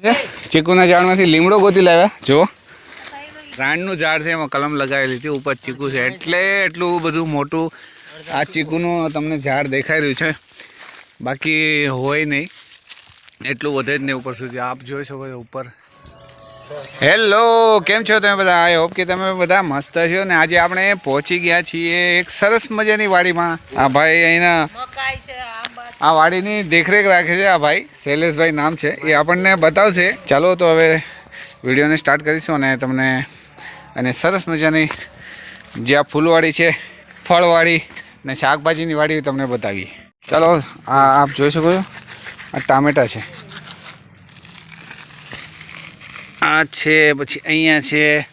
ચીકુના ઝાડમાંથી લીમડો ગોતી લાવ્યા જો રાણનું ઝાડ છે એમાં કલમ લગાવેલી હતી ઉપર ચીકુ છે એટલે એટલું બધું મોટું આ ચીકુનું તમને ઝાડ દેખાઈ રહ્યું છે બાકી હોય નહીં એટલું વધે જ નહીં ઉપર સુધી આપ જોઈ શકો છો ઉપર હેલો કેમ છો તમે બધા આઈ હોપ કે તમે બધા મસ્ત છો ને આજે આપણે પહોંચી ગયા છીએ એક સરસ મજાની વાડીમાં આ ભાઈ અહીંના આ વાડીની દેખરેખ રાખે છે આ ભાઈ શૈલેષભાઈ નામ છે એ આપણને બતાવશે ચાલો તો હવે વિડીયોને સ્ટાર્ટ કરીશું અને તમને અને સરસ મજાની જે આ ફૂલવાડી છે ફળવાડી ને શાકભાજીની વાડી તમને બતાવીએ ચાલો આ આપ જોઈ શકો છો આ ટામેટા છે આ છે પછી અહીંયા છે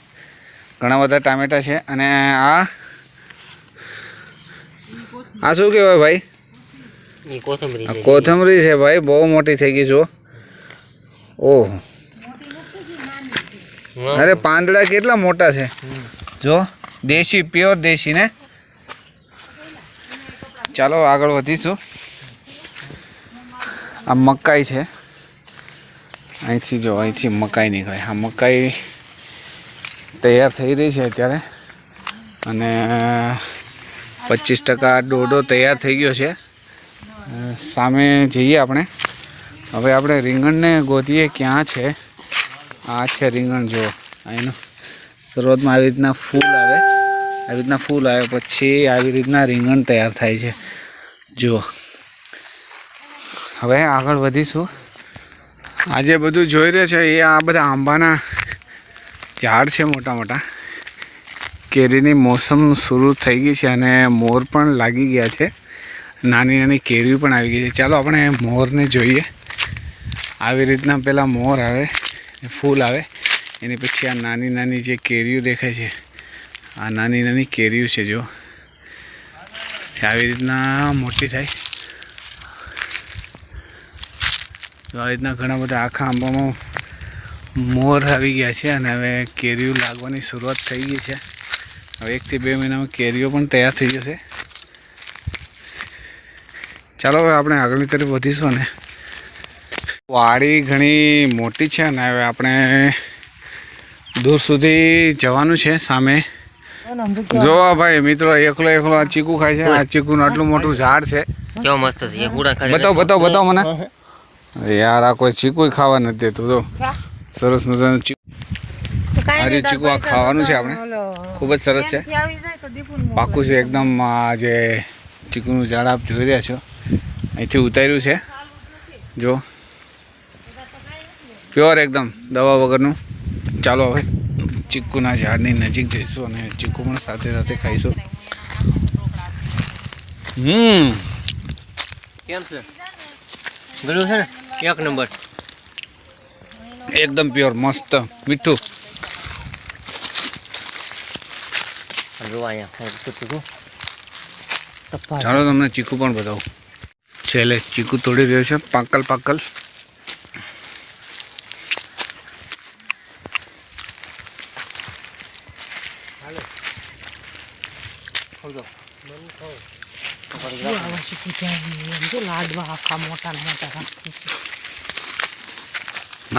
ઘણા બધા ટામેટા છે અને આ શું કહેવાય ભાઈ કોથમરી છે ભાઈ બહુ મોટી થઈ ગઈ જો ઓહ અરે પાંદડા કેટલા મોટા છે જો દેશી પ્યોર દેશી ને ચાલો આગળ વધીશું આ મકાઈ છે અહીંથી જો અહીંથી મકાઈ નીકળે આ મકાઈ તૈયાર થઈ રહી છે અત્યારે અને 25% ડોડો તૈયાર થઈ ગયો છે સામે જઈએ આપણે હવે આપણે રીંગણને ગોતીએ ક્યાં છે આ છે રીંગણ જો અહીંનું શરૂઆતમાં આવી રીતના ફૂલ આવે પછી આવી રીતના રીંગણ તૈયાર થાય છે જુઓ હવે આગળ વધીશું આજે બધું જોઈ રહ્યો છે એ આ બધા આંબાના ઝાડ છે મોટા મોટા કેરીની મોસમ શરૂ થઈ ગઈ છે અને મોર પણ લાગી ગયા છે નાની નાની કેરી પણ આવી ગઈ છે ચાલો આપણે મોરને જોઈએ આવી રીતના પહેલાં મોર આવે ફૂલ આવે એની પછી આ નાની નાની જે કેરીઓ દેખાય છે આ નાની નાની કેરીઓ છે જો આવી રીતના મોટી થાય તો આ રીતના ઘણા બધા આખા આંબામાં મોર આવી ગયા છે અને હવે કેરીઓ લાગવાની શરૂઆત થઈ ગઈ છે હવે 1 થી 2 મહિનામાં કેરીઓ પણ તૈયાર થઈ જશે ચાલો હવે આપણે આગળની તરફ વધીશું ને વાડી ઘણી મોટી છે અને હવે આપણે દૂર સુધી જવાનું છે સામે જો ભાઈ મિત્રો એકલો આ ચીકુ ખાય છે આ ચીકુનું આટલું મોટું ઝાડ છે કેવો મસ્ત છે બતાવો મને યાર આ કોઈ ચીકુ ખાવા નથી દેતું તો સરસ મજાનું ચીકુ આજે ચીકુ આ ખાવાનું છે આપણે ખૂબ જ સરસ છે પાકું છે એકદમ આ જે ચીકુનું ઝાડ આપ જોઈ રહ્યા છો અહીંથી ઉતાર્યું છે જો પ્યોર એકદમ દવા વગરનું ચાલો હવે ચીકુના ઝાડની નજીક જઈશું અને ચીકુ પણ સાથે સાથે ખાઈશું કેમ છે ગળું છે ને એક નંબર એકદમ પ્યોર મસ્ત મીઠું ચાલો તમને ચીકુ પણ બતાવું છેલ્લે ચીકુ તોડી રહ્યો છે પાકલ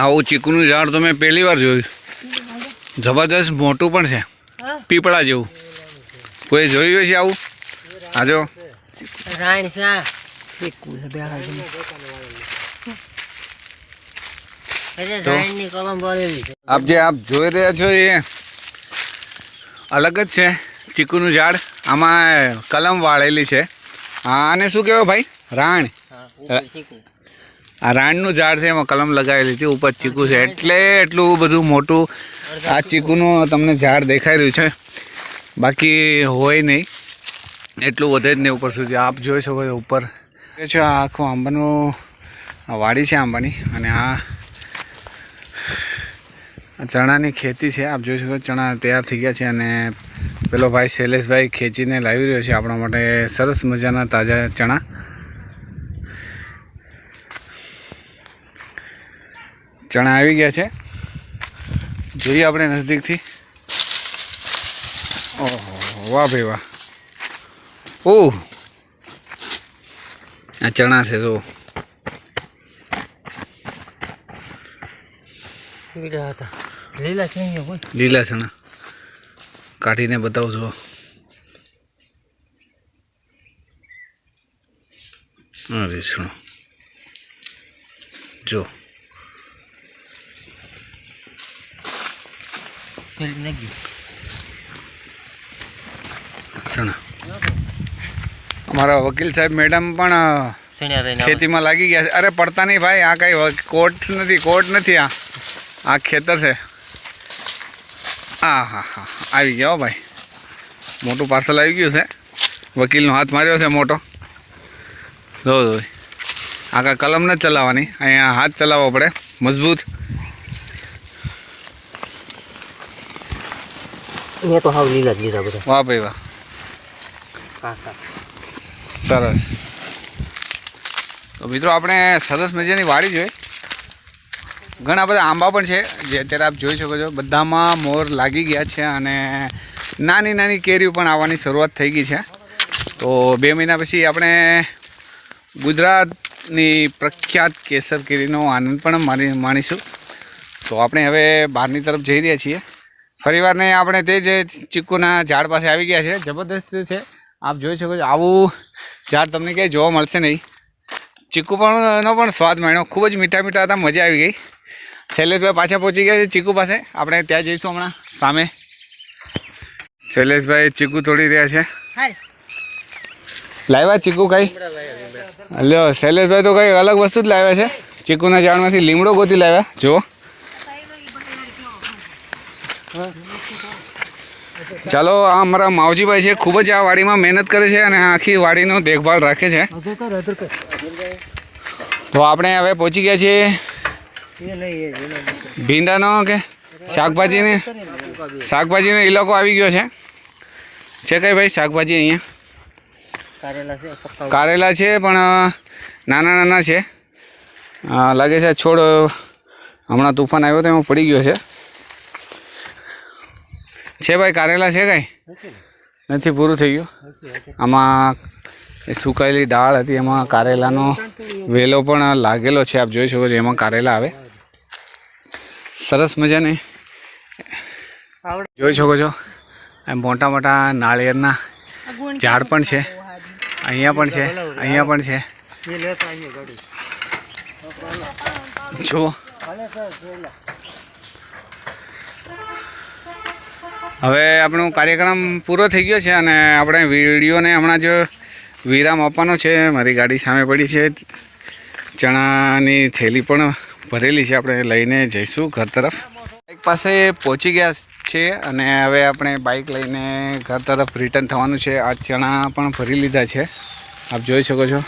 આવું ચીકુનું ઝાડ તો મેં પહેલી વાર જોયું જબરદસ્ત મોટું પણ છે પીપળા જેવું કોઈ જોયું છે આવું આજો આપ જે આપ જોઈ રહ્યા છો એ અલગ જ છે ચીકુનું ઝાડ આમાં કલમ વાળેલી છે આને શું કહેવાય ભાઈ રાણ આ રાણનું ઝાડ છે એમાં કલમ લગાવેલી હતી ઉપર ચીકુ છે એટલે એટલું બધું મોટું આ ચીકુનું તમને ઝાડ દેખાઈ રહ્યું છે બાકી હોય નહીં એટલું વધે જ નહીં ઉપર સુધી આપ જોઈ શકો છો ઉપર છે આ આખું આંબાનું આ વાડી છે આંબાની અને આ ચણાની ખેતી છે આપ જોઈ શકો ચણા તૈયાર થઈ ગયા છે અને પેલો ભાઈ શૈલેષભાઈ ખેંચીને લાવી રહ્યો છે આપણા માટે સરસ મજાના તાજા ચણા આવી ગયા છે જોઈએ આપણે નજીકથી ઓહો વાહ ભાઈ વાહ ઓહ આ ચણા છે જો બીજા હતા લીલા છે અહીંયા કોઈ લીલા ચણા કાઢીને બતાવું છો. અરે સુનો જો ચણા. અમારા વકીલ સાહેબ મેડમ પણ ખેતીમાં લાગી ગયા છે. અરે પડતા નહીં ભાઈ, આ કઈ કોર્ટ નથી, આ ખેતર છે. હા હા હા આવી ગયા ભાઈ, મોટું પાર્સલ આવી ગયું છે. વકીલનો હાથ માર્યો છે મોટો. જો આ કાંઈ કલમ નથી ચલાવવાની, અહીંયા હાથ ચલાવવો પડે મજબૂત. અહીંયા તો હાવ લીલા જ લીધા બધા. વાહ ભાઈ વાહ, સરસ. તો મિત્રો આપણે સરસ મજાની વાડી જોઈએ. ઘણા બધા આંબા પણ છે જે અત્યારે આપ જોઈ શકો છો. બધામાં મોર લાગી ગયા છે અને નાની નાની કેરીઓ પણ આવવાની શરૂઆત થઈ ગઈ છે. તો 2 મહિના પછી આપણે ગુજરાતની પ્રખ્યાત કેસર કેરીનો આનંદ પણ માણીશું. તો આપણે હવે બહારની તરફ જઈ રહ્યા છીએ. ફરીવારને આપણે તે જ ચીકુના ઝાડ પાસે આવી ગયા છે. જબરદસ્ત છે, આપ જોઈ શકો છો. આવું ઝાડ તમને ક્યાંય જોવા મળશે નહીં. ચીકુ નો પણ સ્વાદ માણ્યો, ખૂબ જ મીઠા મીઠા હતા, મજા આવી ગઈ. શૈલેષભાઈ પાછા પહોંચી ગયા છે ચીકુ પાસે. આપણે ત્યાં જઈશું હમણાં સામે. શૈલેષભાઈ ચીકુ તોડી રહ્યા છે. લાવ્યા ચીકુ કઈ? લ્યો શૈલેષભાઈ તો કઈ અલગ વસ્તુ જ લાવ્યા છે. ચીકુના ઝાડમાંથી લીમડો ગોતી લાવ્યા. જુઓ ચાલો, આ અમારા માવજીભાઈ છે, ખૂબ જ આ વાડીમાં મહેનત કરે છે અને આખી વાડીનો દેખભાળ રાખે છે. તો આપણે હવે પહોંચી ગયા છીએ ભીંડાનો કે શાકભાજીનો ઇલાકો આવી ગયો છે. કઈ ભાઈ શાકભાજી અહીંયા કારેલા છે પણ નાના નાના છે. લાગે છે છોડ હમણાં તુફાન આવ્યો તો એમાં પડી ગયો છે. ભાઈ કારેલા છે કાંઈ નથી, પૂરું થઈ ગયું. આમાં એ સુકાયેલી દાળ હતી, એમાં કારેલાનો વેલો પણ લાગેલો છે. આપ જોઈ શકો છો, એમાં કારેલા આવે. સરસ મજાને જોઈ શકો છો. મોટા મોટા નાળિયેરના ઝાડ પણ છે. અહીંયા પણ છે, અહીંયા પણ છે. જુઓ હવે આપણો કાર્યક્રમ પૂરો થઈ ગયો છે અને આપણે વિડીયોને હમણાં જ વિરામ આપવાનો છે. મારી ગાડી સામે પડી છે, ચણાની થેલી પણ ભરેલી છે. આપણે લઈને જઈશું ઘર તરફ. બાઇક પાસે પહોંચી ગયા છે અને હવે આપણે બાઇક લઈને ઘર તરફ રિટર્ન થવાનું છે. આ ચણા પણ ભરી લીધા છે, આપ જોઈ શકો છો.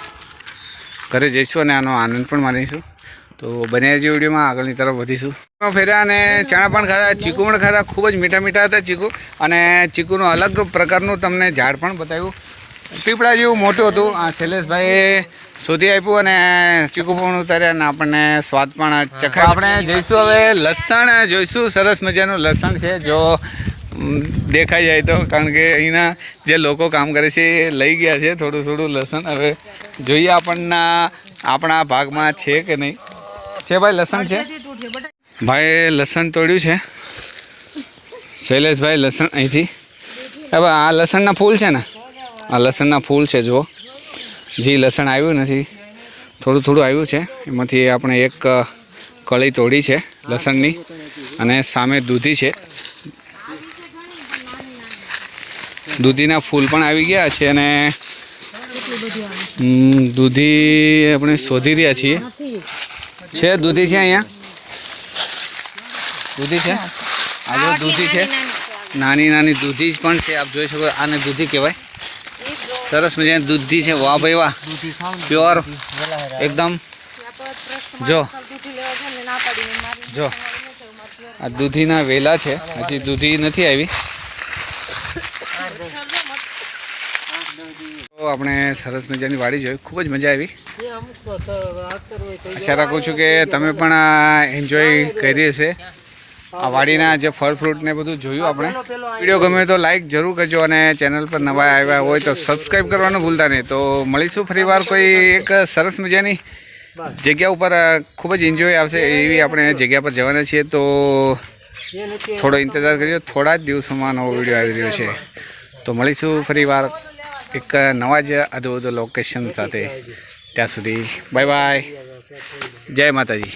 ઘરે જઈશું અને આનો આનંદ પણ માણીશું. તો બને જે વિડીયોમાં આગળની તરફ વધીશું. ફેર્યા અને ચણા પણ ખાધા, ચીકુ પણ ખાધા. ખૂબ જ મીઠા મીઠા હતા ચીકુ. અને ચીકુનું અલગ પ્રકારનું તમને ઝાડ પણ બતાવ્યું. પીપળા જેવું મોટું હતું. આ શૈલેષભાઈએ શોધી આપ્યું અને ચીકુ પણ ઉતાર્યા અને આપણને સ્વાદ પણ ચખાય. આપણે જઈશું હવે લસણ જોઈશું. સરસ મજાનું લસણ છે, જો દેખાઈ જાય તો, કારણ કે અહીંના જે લોકો કામ કરે છે એ લઈ ગયા છે થોડું થોડું લસણ. હવે જોઈએ આપણા ભાગમાં છે કે નહીં. છે ભાઈ લસણ છે. ભાઈ લસણ તોડ્યું છે શૈલેષભાઈ. લસણ અહીંથી હવે આ લસણના ફૂલ છે ને, આ લસણના ફૂલ છે. જુઓ, જે લસણ આવ્યું નથી, થોડું થોડું આવ્યું છે. એમાંથી આપણે એક કળી તોડી છે લસણની. અને સામે દૂધી છે, દૂધીના ફૂલ પણ આવી ગયા છે. અને દૂધી આપણે શોધી રહ્યા છીએ. છે દૂધી છે, અહીંયા દૂધી છે. આ જો દૂધી છે, નાની નાની દૂધી પણ છે. આપ જોઈ શકો, આને દૂધી કહેવાય. સરસ મજાની દૂધી છે. વાહ ભાઈ વાહ, પ્યોર એકદમ. જો આ દૂધીના વેલા છે, હજી દૂધી નથી આવી. આપણે સરસ મજાની વાડી જોઈ, ખૂબ જ મજા આવી. આશા રાખું છું કે તમે પણ એન્જોય કરી હશે. આ વાડીના જે ફળ ફ્રૂટ ને બધું જોયું આપણે. વિડીયો ગમે તો લાઈક જરૂર કરજો અને ચેનલ પર નવા આવ્યા હોય તો સબસ્ક્રાઈબ કરવાનું ભૂલતા નહીં. તો મળીશું ફરીવાર કોઈ એક સરસ મજાની જગ્યા ઉપર ખૂબ જ એન્જોય આવશે એવી આપણે જગ્યા પર જવાના છીએ. તો થોડો ઇંતજાર કરજો, થોડા જ દિવસોમાં નવો વિડીયો આવી રહ્યો છે. તો મળીશું ફરી વાર એક નવા જ અદભુત લોકેશન સાથે. ત્યાં સુધી બાય બાય, જય માતાજી.